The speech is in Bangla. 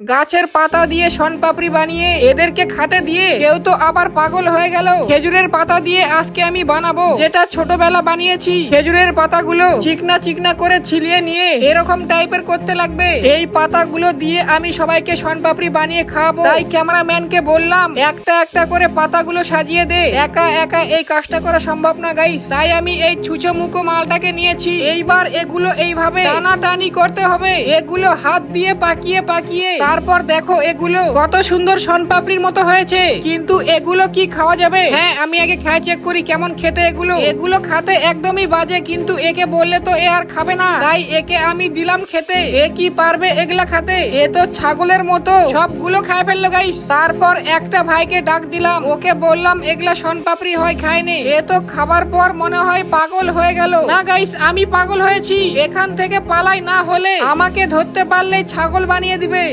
গাছের পাতা দিয়ে শনপাপড়ি বানিয়ে এদেরকে খেতে দিয়ে কেউ তো আবার পাগল হয়ে গেল। খেজুরের পাতা দিয়ে আজকে আমি বানাবো যেটা ছোটবেলা বানিয়েছি। খেজুরের পাতাগুলো চিকনা চিকনা করে ছিলিয়ে নিয়ে এরকম টাইপের করতে লাগবে। এই পাতাগুলো দিয়ে আমি সবাইকে শনপাপড়ি বানিয়ে খাওয়াবো। তাই ক্যামেরাম্যানকে বললাম একটা একটা করে পাতাগুলো সাজিয়ে দে। একা একা এই কাজটা করা সম্ভব না গাইস, তাই আমি এই ছুঁচো মুখো মালটাকে নিয়েছি। এইবার এগুলো এইভাবে টানাটানি করতে হবে। এগুলো হাত দিয়ে পাকিয়ে পাকিয়ে তারপর দেখো এগুলো কত সুন্দর শনপাপড়ির মতো হয়েছে। কিন্তু এগুলো কি খাওয়া যাবে? হ্যাঁ, আমি আগে খাই চেক করি কেমন খেতে। এগুলো খেতে একদমই বাজে, কিন্তু একে বললে তো এ আর খাবে না, তাই একে আমি দিলাম খেতে। এ কি পারবে এগুলা খেতে? এ তো ছাগলের মতো সবগুলো খায় ফেললো গাইস। তারপর একটা ভাইকে ডাক দিলাম, ওকে বললাম এগুলা শনপাপড়ি হয় খায়নি। এ তো খাবার পর মনে হয় পাগল হয়ে গেল। না গাইস, আমি পাগল হয়েছি। এখান থেকে পালাই, না হলে আমাকে ধরতে পারলে ছাগল বানিয়ে দিবে।